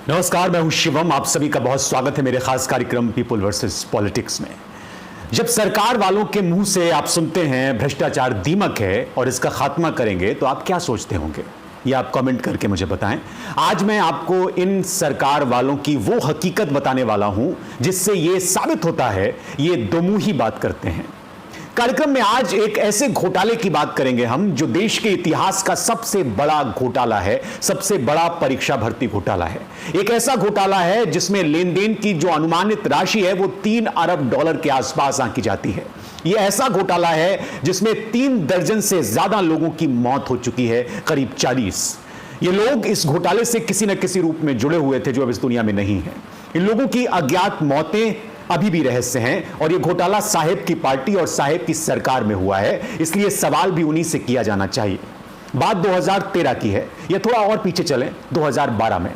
नमस्कार, मैं हूं शिवम। आप सभी का बहुत स्वागत है मेरे खास कार्यक्रम पीपल वर्सेस पॉलिटिक्स में। जब सरकार वालों के मुंह से आप सुनते हैं भ्रष्टाचार दीमक है और इसका खात्मा करेंगे, तो आप क्या सोचते होंगे, ये आप कमेंट करके मुझे बताएं। आज मैं आपको इन सरकार वालों की वो हकीकत बताने वाला हूं जिससे ये साबित होता है ये दोमुही बात करते हैं। कार्यक्रम में आज एक ऐसे घोटाले की बात करेंगे हम जो देश के इतिहास का सबसे बड़ा घोटाला है, सबसे बड़ा परीक्षा भर्ती घोटाला है। एक ऐसा घोटाला है जिसमें लेन देन की जो अनुमानित राशि है वो 3 अरब डॉलर के आसपास आंकी जाती है। यह ऐसा घोटाला है जिसमें 3 दर्जन से ज्यादा लोगों की मौत हो चुकी है, करीब 40। ये लोग इस घोटाले से किसी न किसी रूप में जुड़े हुए थे जो अब इस दुनिया में नहीं है। इन लोगों की अज्ञात मौतें अभी भी रहस्य हैं और यह घोटाला साहेब की पार्टी और साहेब की सरकार में हुआ है, इसलिए सवाल भी उन्हीं से किया जाना चाहिए। बात 2013 की है, या थोड़ा और पीछे चलें 2012 में।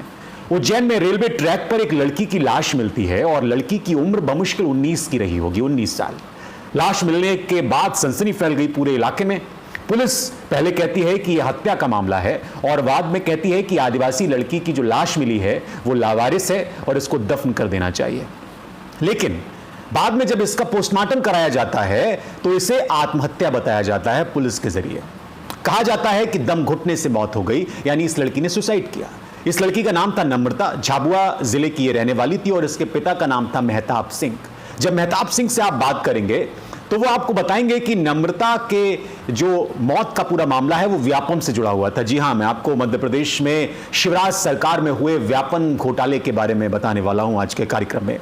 उज्जैन में रेलवे ट्रैक पर एक लड़की की लाश मिलती है और लड़की की उम्र बमुश्किल 19 की रही होगी, 19 साल। लाश मिलने के बाद सनसनी फैल गई पूरे इलाके में। पुलिस पहले कहती है कि यह हत्या का मामला है और बाद में कहती है कि आदिवासी लड़की की जो लाश मिली है वो लावारिस है और इसको दफन कर देना चाहिए। लेकिन बाद में जब इसका पोस्टमार्टम कराया जाता है तो इसे आत्महत्या बताया जाता है पुलिस के जरिए। कहा जाता है कि दम घुटने से मौत हो गई, यानी इस लड़की ने सुसाइड किया। इस लड़की का नाम था नम्रता, झाबुआ जिले की ये रहने वाली थी और इसके पिता का नाम था मेहताब सिंह। जब मेहताब सिंह से आप बात करेंगे तो वो आपको बताएंगे कि नम्रता के जो मौत का पूरा मामला है वो व्यापम से जुड़ा हुआ था। जी हां, मैं आपको मध्य प्रदेश में शिवराज सरकार में हुए व्यापम घोटाले के बारे में बताने वाला हूं आज के कार्यक्रम में।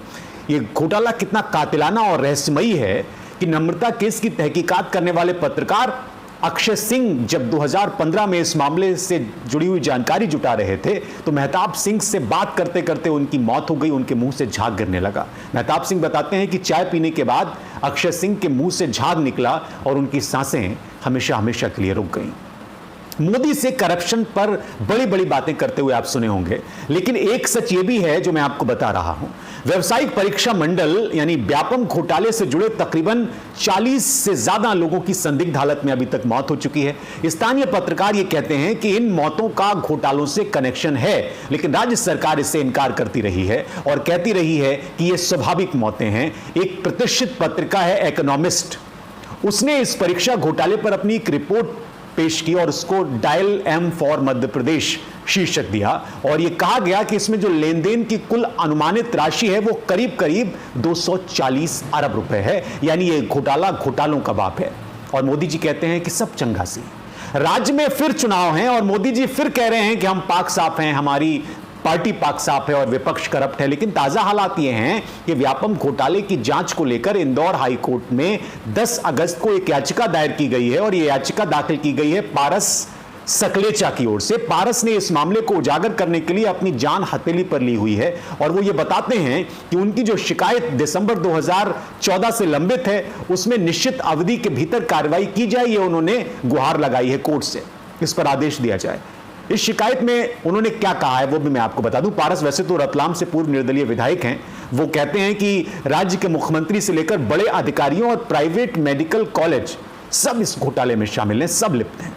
ये घोटाला कितना कातिलाना और रहस्यमयी है कि नम्रता केस की तहकीकात करने वाले पत्रकार अक्षय सिंह जब 2015 में इस मामले से जुड़ी हुई जानकारी जुटा रहे थे तो मेहताब सिंह से बात करते करते उनकी मौत हो गई, उनके मुंह से झाग गिरने लगा। मेहताब सिंह बताते हैं कि चाय पीने के बाद अक्षय सिंह के मुंह से झाग निकला और उनकी सांसें हमेशा हमेशा के लिए रुक गईं। मोदी से करप्शन पर बड़ी बड़ी बातें करते हुए आप सुने होंगे, लेकिन एक सच ये भी है जो मैं आपको बता रहा हूं। व्यावसायिक परीक्षा मंडल यानी व्यापम घोटाले से जुड़े तकरीबन 40 से ज्यादा लोगों की संदिग्ध हालत में अभी तक मौत हो चुकी है। स्थानीय पत्रकार ये कहते हैं कि इन मौतों का घोटालों से कनेक्शन है, लेकिन राज्य सरकार इससे इनकार करती रही है और कहती रही है कि ये स्वाभाविक मौतें हैं। एक प्रतिष्ठित पत्रिका है इकोनॉमिस्ट, उसने इस परीक्षा घोटाले पर अपनी एक रिपोर्ट पेश की और उसको dial M for Madhya Pradesh शीर्षक दिया और यह कहा गया कि इसमें जो लेन देन की कुल अनुमानित राशि है वो करीब करीब 240 अरब रुपए है, यानी ये घोटाला घोटालों का बाप है। और मोदी जी कहते हैं कि सब चंगासी। राज्य में फिर चुनाव हैं और मोदी जी फिर कह रहे हैं कि हम पाक साफ हैं, हमारी पार्टी पाक साफ है और विपक्ष करप्ट है। लेकिन ताजा हालात ये हैं कि व्यापम घोटाले की जांच को लेकर इंदौर हाई कोर्ट में 10 अगस्त को एक याचिका दायर की गई है और यह याचिका दाखिल की गई है पारस सकलेचा की ओर से। पारस ने इस मामले को उजागर करने के लिए अपनी जान हथेली पर ली हुई है और वो ये बताते हैं कि उनकी जो शिकायत दिसंबर 2014 से लंबित है उसमें निश्चित अवधि के भीतर कार्रवाई की जाए, ये उन्होंने गुहार लगाई है कोर्ट से, इस पर आदेश दिया जाए। इस शिकायत में उन्होंने क्या कहा है वो भी मैं आपको बता दूं। पारस वैसे तो रतलाम से पूर्व निर्दलीय विधायक हैं। वो कहते हैं कि राज्य के मुख्यमंत्री से लेकर बड़े अधिकारियों और प्राइवेट मेडिकल कॉलेज सब इस घोटाले में शामिल हैं, सब लिप्त हैं।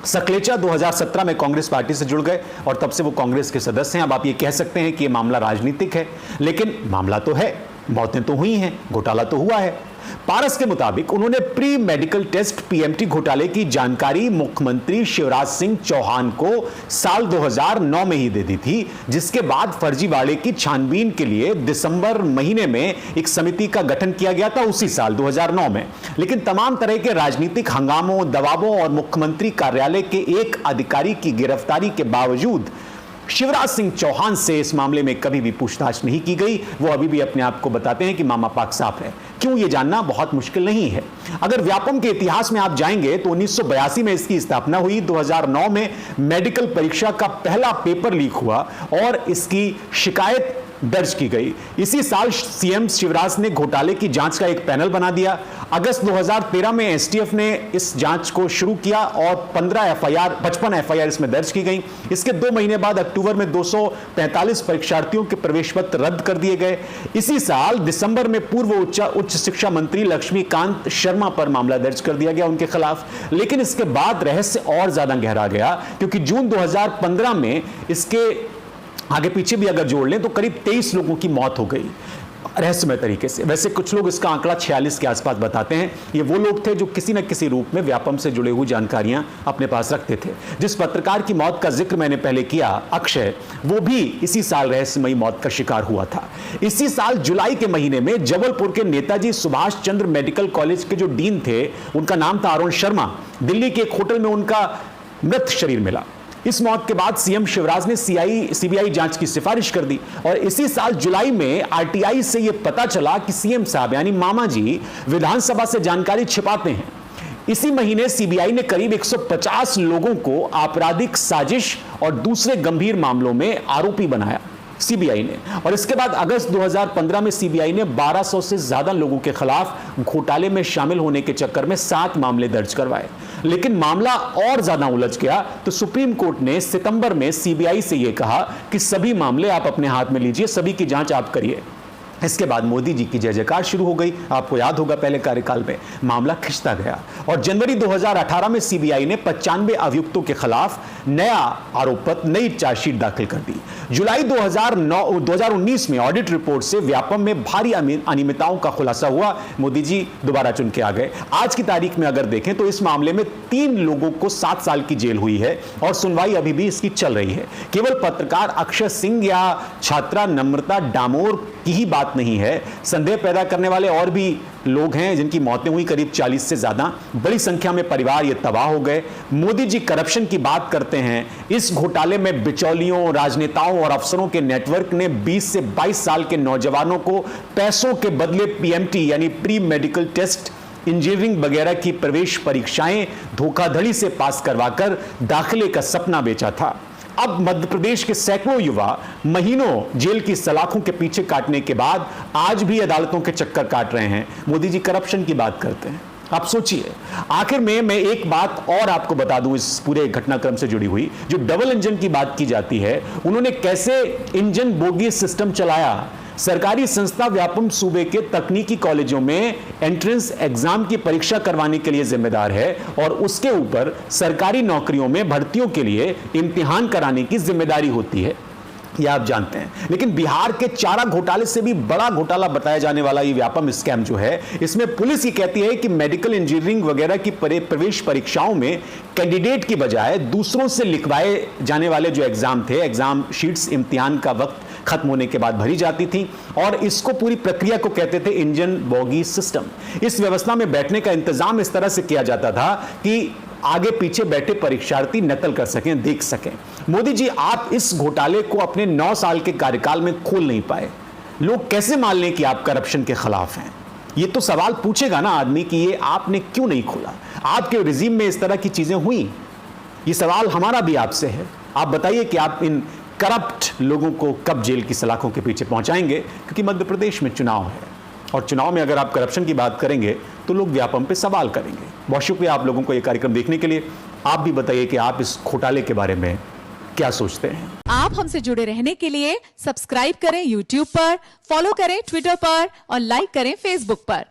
सकलेचा 2017 में कांग्रेस पार्टी से जुड़ गए और तब से वो कांग्रेस के सदस्य हैं। अब आप ये कह सकते हैं कि ये मामला राजनीतिक है, लेकिन मामला तो है, मौतें तो हुई हैं, घोटाला तो हुआ है। पारस के मुताबिक उन्होंने प्री मेडिकल टेस्ट पीएमटी घोटाले की जानकारी मुख्यमंत्री शिवराज सिंह चौहान को साल 2009 में ही दे दी थी, जिसके बाद फर्जीवाड़े की छानबीन के लिए दिसंबर महीने में एक समिति का गठन किया गया था उसी साल 2009 में। लेकिन तमाम तरह के राजनीतिक हंगामों, दबावों और मुख्यमंत्री कार्यालय के एक अधिकारी की गिरफ्तारी के बावजूद शिवराज सिंह चौहान से इस मामले में कभी भी पूछताछ नहीं की गई। वो अभी भी अपने आप को बताते हैं कि मामा पाक साफ है। क्यों, ये जानना बहुत मुश्किल नहीं है। अगर व्यापम के इतिहास में आप जाएंगे तो 1982 में इसकी स्थापना हुई, 2009 में मेडिकल परीक्षा का पहला पेपर लीक हुआ और इसकी शिकायत दर्ज की गई। इसी साल सीएम शिवराज ने घोटाले की जांच का एक पैनल बना दिया। अगस्त 2013 में एसटीएफ ने इस जांच को शुरू किया और 55 एफआईआर इसमें दर्ज की गई। इसके 2 महीने बाद अक्टूबर में 245 परीक्षार्थियों के प्रवेश पत्र रद्द कर दिए गए। इसी साल दिसंबर में पूर्व उच्च शिक्षा मंत्री लक्ष्मीकांत शर्मा पर मामला दर्ज कर दिया गया उनके खिलाफ। लेकिन इसके बाद रहस्य और ज्यादा गहरा गया, क्योंकि जून 2015 में इसके आगे पीछे भी अगर जोड़ लें तो करीब 23 लोगों की मौत हो गई रहस्यमय तरीके से। वैसे कुछ लोग इसका आंकड़ा 46 के आसपास बताते हैं। ये वो लोग थे जो किसी न किसी रूप में व्यापम से जुड़े हुई जानकारियां अपने पास रखते थे। जिस पत्रकार की मौत का जिक्र मैंने पहले किया, अक्षय, वो भी इसी साल रहस्यमयी मौत का शिकार हुआ था। इसी साल जुलाई के महीने में जबलपुर के नेताजी सुभाष चंद्र मेडिकल कॉलेज के जो डीन थे, उनका नाम था अरुण शर्मा, दिल्ली के एक होटल में उनका मृत शरीर मिला। इस मौत के बाद सीएम शिवराज ने सीबीआई जांच की सिफारिश कर दी और इसी साल जुलाई में आरटीआई से यह पता चला कि सीएम साहब यानी मामा जी विधानसभा से जानकारी छिपाते हैं। इसी महीने सीबीआई ने करीब 150 लोगों को आपराधिक साजिश और दूसरे गंभीर मामलों में आरोपी बनाया सीबीआई ने। और इसके बाद अगस्त 2015 में सीबीआई ने 1200 से ज्यादा लोगों के खिलाफ घोटाले में शामिल होने के चक्कर में 7 मामले दर्ज करवाए। लेकिन मामला और ज्यादा उलझ गया तो सुप्रीम कोर्ट ने सितंबर में सीबीआई से यह कहा कि सभी मामले आप अपने हाथ में लीजिए, सभी की जांच आप करिए। इसके बाद मोदी जी की जय जयकार शुरू हो गई। आपको याद होगा पहले कार्यकाल में मामला खिंचता गया और जनवरी 2018 में सीबीआई ने 95 अभियुक्तों के खिलाफ नया आरोप पत्र, नई चार्जशीट दाखिल कर दी। जुलाई 2019 में ऑडिट रिपोर्ट से व्यापम में भारी अनियमितताओं का खुलासा हुआ। मोदी जी दोबारा चुन के आ गए। आज की तारीख में अगर देखें तो इस मामले में 3 लोगों को 7 साल की जेल हुई है और सुनवाई अभी भी इसकी चल रही है। केवल पत्रकार अक्षय सिंह या छात्रा नम्रता डामोर की ही बात नहीं है, संदेह पैदा करने वाले और भी लोग हैं जिनकी मौतें हुई, करीब 40 से ज्यादा। बड़ी संख्या में परिवार ये तबाह हो गए। मोदी जी करप्शन की बात करते हैं। इस घोटाले में बिचौलियों, राजनेताओं और अफसरों के नेटवर्क ने 20 से 22 साल के नौजवानों को पैसों के बदले पीएमटी यानी प्री मेडिकल टेस्ट, इंजीनियरिंग वगैरह की प्रवेश परीक्षाएं धोखाधड़ी से पास करवाकर दाखिले का सपना बेचा था। अब मध्य प्रदेश के सैकड़ों युवा महीनों जेल की सलाखों के पीछे काटने के बाद आज भी अदालतों के चक्कर काट रहे हैं। मोदी जी करप्शन की बात करते हैं। आप सोचिए। आखिर में मैं एक बात और आपको बता दूं इस पूरे घटनाक्रम से जुड़ी हुई, जो डबल इंजन की बात की जाती है, उन्होंने कैसे इंजन बोगी सिस्टम चलाया। सरकारी संस्था व्यापम सूबे के तकनीकी कॉलेजों में एंट्रेंस एग्जाम की परीक्षा करवाने के लिए जिम्मेदार है और उसके ऊपर सरकारी नौकरियों में भर्तियों के लिए इम्तिहान कराने की जिम्मेदारी होती है, यह आप जानते हैं। लेकिन बिहार के चारा घोटाले से भी बड़ा घोटाला बताया जाने वाला ये व्यापम स्कैम जो है, इसमें पुलिस ये कहती है कि मेडिकल इंजीनियरिंग वगैरह की प्रवेश परीक्षाओं में कैंडिडेट की बजाय दूसरों से लिखवाए जाने वाले जो एग्जाम थे, एग्जाम शीट्स इम्तिहान का वक्त खत्म होने के बाद भरी जाती थी और इसको पूरी प्रक्रिया को कहते थे इंजन बोगी सिस्टम। इस व्यवस्था में बैठने का इंतजाम इस तरह से किया जाता था कि आगे पीछे बैठे परीक्षार्थी नकल कर सकें, देख सकें। मोदी जी, आप इस घोटाले को अपने 9 साल के कार्यकाल में खोल नहीं पाए। लोग कैसे मान लें कि आप करप्शन के खिलाफ हैं? ये तो सवाल पूछेगा ना आदमी कि ये आपने क्यों नहीं खोला, आपके रिजीम में इस तरह की चीजें हुई। ये सवाल हमारा भी आपसे है। आप बताइए कि आप इन करप्ट लोगों को कब जेल की सलाखों के पीछे पहुंचाएंगे, क्योंकि मध्य प्रदेश में चुनाव है और चुनाव में अगर आप करप्शन की बात करेंगे तो लोग व्यापम पे सवाल करेंगे। बहुत शुक्रिया आप लोगों को ये कार्यक्रम देखने के लिए। आप भी बताइए कि आप इस घोटाले के बारे में क्या सोचते हैं। आप हमसे जुड़े रहने के लिए सब्सक्राइब करें YouTube पर, फॉलो करें Twitter पर और लाइक करें Facebook पर।